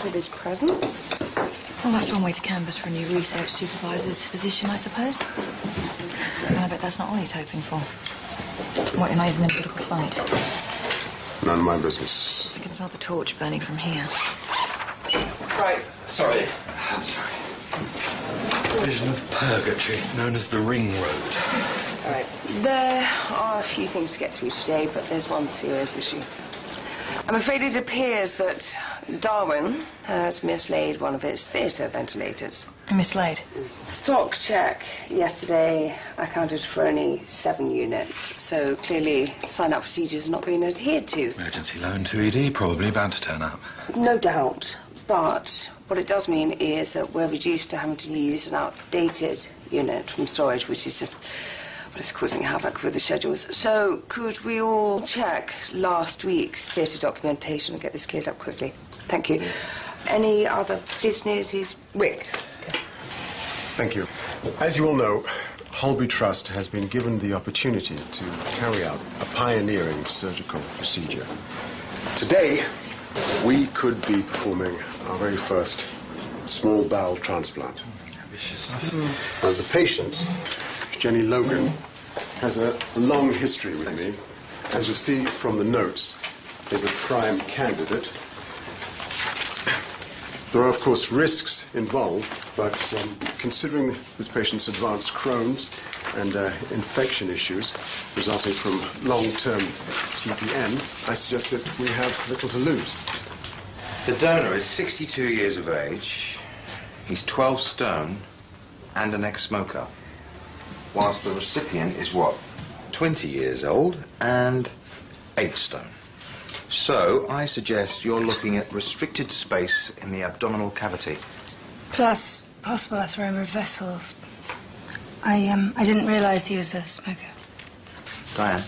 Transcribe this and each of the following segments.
with his presence. Well, that's one way to canvass for a new research supervisor's position, I suppose. And I bet that's not all he's hoping for. What, you're not even in a political fight? None of my business. I can smell the torch burning from here. Sorry. I'm sorry. Vision of purgatory, known as the Ring Road. All right. There are a few things to get through today, but there's one serious issue. I'm afraid it appears that Darwin has mislaid one of his theatre ventilators. Mislaid? Stock check yesterday accounted for only 7 units, so clearly sign-up procedures are not being adhered to. Emergency loan to ED, probably bound to turn up. No doubt, but what it does mean is that we're reduced to having to use an outdated unit from storage, which is just... but it's causing havoc with the schedules. So, could we all check last week's theatre documentation and get this cleared up quickly? Thank you. Any other business is... Rick. Okay. Thank you. As you all know, Holby Trust has been given the opportunity to carry out a pioneering surgical procedure. Today, we could be performing our very first small bowel transplant. Ambitious. The patient, Jenny Logan, has a long history with me. As you'll see from the notes, is a prime candidate. There are, of course, risks involved, but considering this patient's advanced Crohn's and infection issues resulting from long-term TPN, I suggest that we have little to lose. The donor is 62 years of age. He's 12 stone and an ex-smoker. Whilst the recipient is, what, 20 years old and 8 stone. So, I suggest you're looking at restricted space in the abdominal cavity. Plus possible atheroma of vessels. I didn't realise he was a smoker. Diane,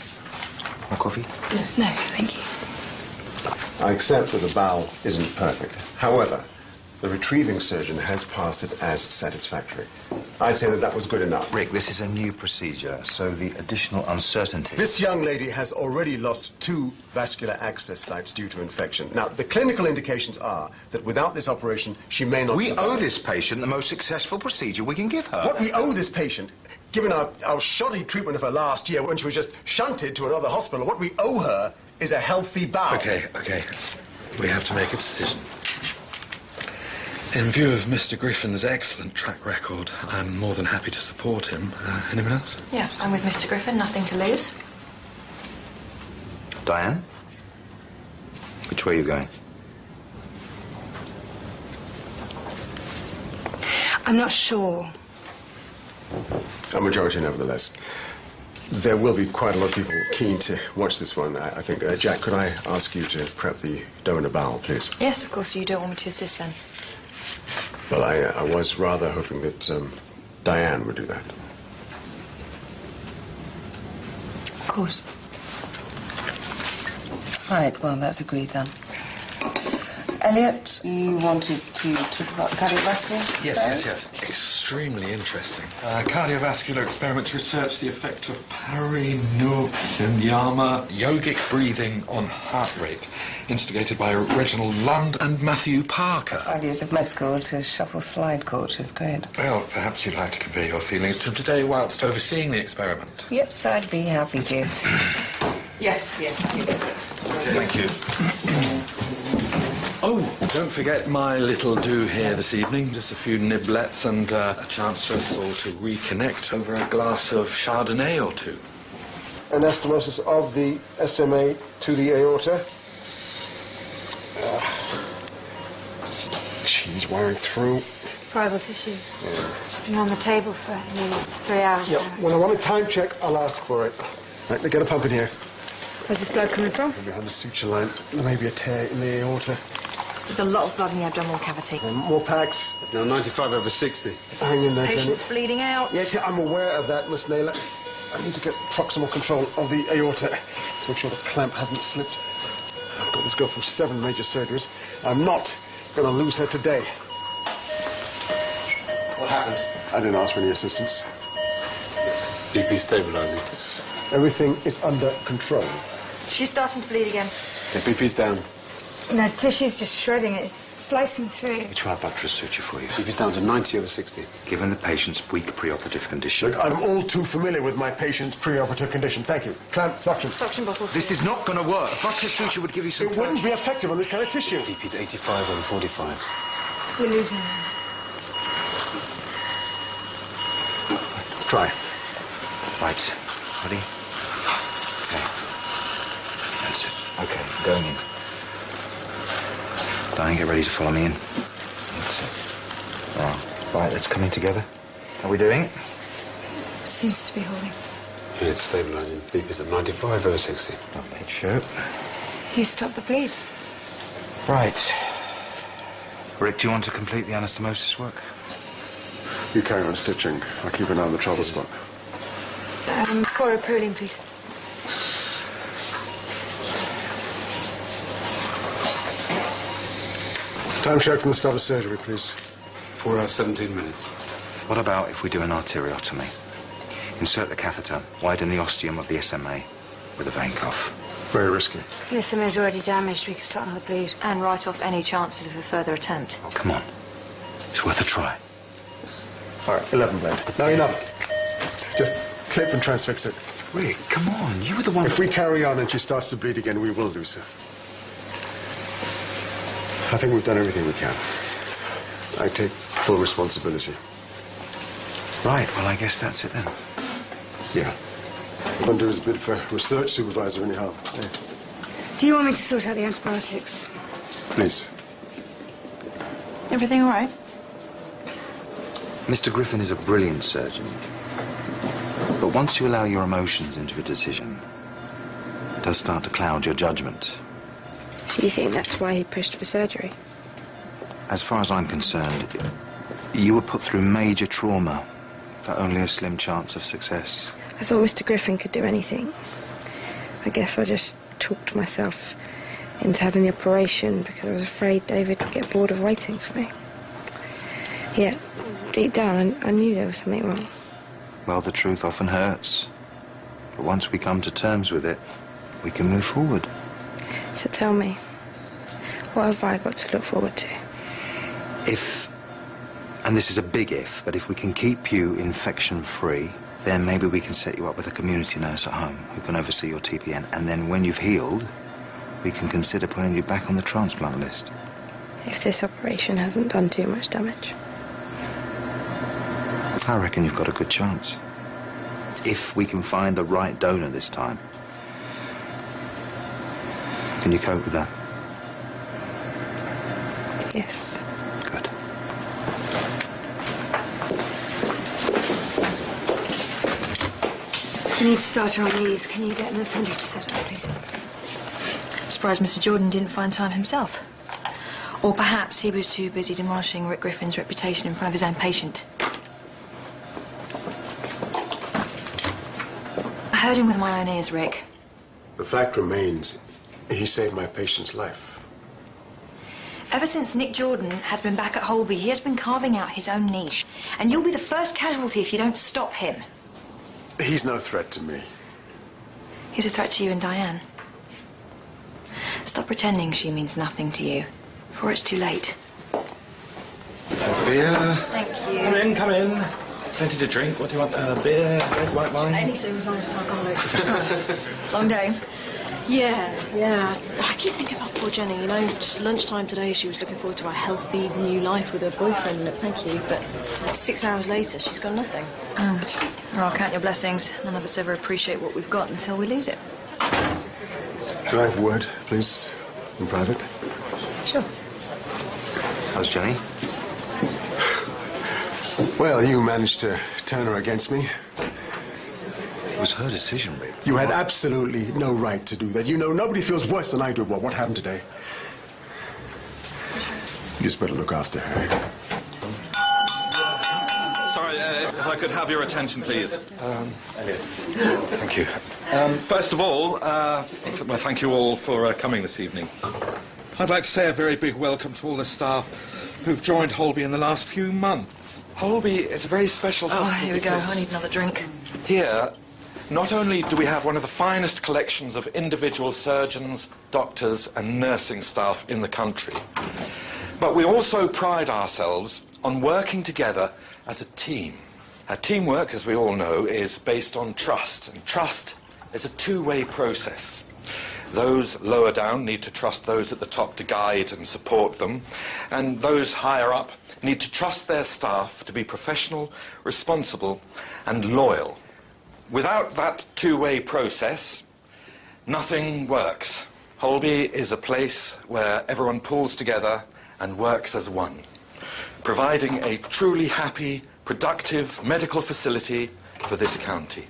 more coffee? No, thank you. I accept that the bowel isn't perfect. However, the retrieving surgeon has passed it as satisfactory. I'd say that that was good enough. Rick, this is a new procedure, so the additional uncertainty... This young lady has already lost 2 vascular access sites due to infection. Now, the clinical indications are that without this operation, she may not We survive. owe this patient the most successful procedure we can give her. What we owe this patient, given our shoddy treatment of her last year when she was just shunted to another hospital, what we owe her is a healthy bowel. Okay. We have to make a decision. In view of Mr. Griffin's excellent track record, I'm more than happy to support him. Anyone else? Yeah, I'm with Mr. Griffin, nothing to lose. Diane? Which way are you going? I'm not sure. A majority, nevertheless. There will be quite a lot of people keen to watch this one. I think, Jack, could I ask you to prep the donor bowel, please? Yes, of course, you don't want me to assist then. Well, I was rather hoping that Diane would do that. Of course. Right, well, that's agreed then. Elliot, you wanted to talk about the cardiovascular experiment? Yes. Extremely interesting. Cardiovascular experiment to research the effect of parinuranyama yogic breathing on heart rate, instigated by Reginald Lund and Matthew Parker. I've used a bicycle to shuffle slide cultures, great. Well, perhaps you'd like to convey your feelings to him today whilst overseeing the experiment. Yes, I'd be happy to. Yes. Thank you. Oh, don't forget my little do here this evening. Just a few niblets and a chance for us all to reconnect over a glass of Chardonnay or 2. Anastomosis of the SMA to the aorta. She's wiring through. Fibril tissue. It's been on the table for nearly 3 hours now. When I want a time check, I'll ask for it. Right, they get a pump in here. Where's this blood coming from? Behind the suture line. There may be a tear in the aorta. There's a lot of blood in the abdominal cavity. More packs. It's now 95/60. Hang in there, Jenny. Patient's bleeding out. Yes, I'm aware of that, Miss Naylor. I need to get proximal control of the aorta. Let's make sure the clamp hasn't slipped. I've got this girl through 7 major surgeries. I'm not going to lose her today. What happened? I didn't ask for any assistance. BP stabilizing. Everything is under control. She's starting to bleed again. The BP's down. No, tissue's just shredding it. slicing through. We try a buttress suture for you. CP's down to 90/60. Given the patient's weak preoperative condition. Look, I'm all too familiar with my patient's preoperative condition. Thank you. Clamp, suction. Suction bottles. This is not going to work. A buttress suture would give you some... It wouldn't be effective on this kind of tissue. CP's 85/45. We're losing him. Try. Right. Ready? Okay. That's it. Okay, going in. Diane, get ready to follow me in. That's it. Right, let's come in together. How are we doing? Seems to be holding. It's stabilising. BP's at 95/60. Lovely. Show. You stopped the bleed. Right. Rick, do you want to complete the anastomosis work? You carry on stitching. I'll keep an eye on the trouble spot. Chloroproline, please. Time check from the start of surgery, please. 4 hours, 17 minutes. What about if we do an arteriotomy? Insert the catheter, widen the ostium of the SMA with a vein cuff. Very risky. The SMA's already damaged. We could start another bleed. And write off any chances of a further attempt. Oh, come on. It's worth a try. All right, 11 blend. Now enough. Just clip and transfix it. Rick, come on. You were the one... If we carry on and she starts to bleed again, we will do so. I think we've done everything we can. I take full responsibility. Right, well, I guess that's it then. Yeah. What I'm do is a bit for research supervisor anyhow. Yeah. Do you want me to sort out the antibiotics? Please. Everything all right? Mr. Griffin is a brilliant surgeon. But once you allow your emotions into a decision, it does start to cloud your judgment. So you think that's why he pushed for surgery? As far as I'm concerned, you were put through major trauma for only a slim chance of success. I thought Mr. Griffin could do anything. I guess I just talked myself into having the operation because I was afraid David would get bored of waiting for me. Yet, deep down, I knew there was something wrong. Well, the truth often hurts. But once we come to terms with it, we can move forward. So tell me, what have I got to look forward to? If, and this is a big if, but if we can keep you infection-free, then maybe we can set you up with a community nurse at home who can oversee your TPN. And then when you've healed, we can consider putting you back on the transplant list. If this operation hasn't done too much damage. I reckon you've got a good chance. If we can find the right donor this time. Can you cope with that? Yes. Good. I need to start her on these. Can you get Nurse Hendry to set up, please? I'm surprised Mr. Jordan didn't find time himself. Or perhaps he was too busy demolishing Rick Griffin's reputation in front of his own patient. I heard him with my own ears, Rick. The fact remains, he saved my patient's life. Ever since Nick Jordan has been back at Holby, he has been carving out his own niche. And you'll be the first casualty if you don't stop him. He's no threat to me. He's a threat to you and Diane. Stop pretending she means nothing to you, before it's too late. Beer. Thank you. Come in, come in. Plenty to drink. What do you want? Beer, red, white wine? Anything as long as it's alcoholic. Long day. Yeah. I keep thinking about poor Jenny. You know, just lunchtime today, she was looking forward to a healthy new life with her boyfriend. Thank you. But 6 hours later, she's got nothing. Well, count your blessings. None of us ever appreciate what we've got until we lose it. Could I have a word, please, in private? Sure. How's Jenny? Well, you managed to turn her against me. It was her decision, Rick. You had absolutely no right to do that. You know, nobody feels worse than I do about what happened today. You just better look after her. Sorry, if I could have your attention, please. Thank you. First of all, well, thank you all for coming this evening. I'd like to say a very big welcome to all the staff who've joined Holby in the last few months. Holby is a very special hospital. Here we go. I need another drink. Here, not only do we have one of the finest collections of individual surgeons, doctors and nursing staff in the country, But we also pride ourselves on working together as a team. Teamwork, as we all know, is based on trust, and trust is a two-way process. Those lower down need to trust those at the top to guide and support them, and those higher up need to trust their staff to be professional, responsible and loyal. Without that two-way process, nothing works. Holby is a place where everyone pulls together and works as one, providing a truly happy, productive medical facility for this county.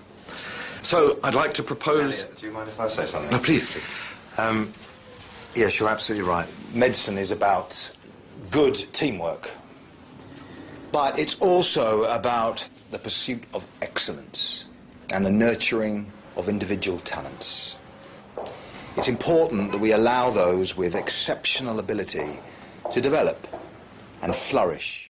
So I'd like to propose... Do you mind if I say something? No, please, please. Yes, you're absolutely right. Medicine is about good teamwork. But it's also about the pursuit of excellence and the nurturing of individual talents. It's important that we allow those with exceptional ability to develop and flourish.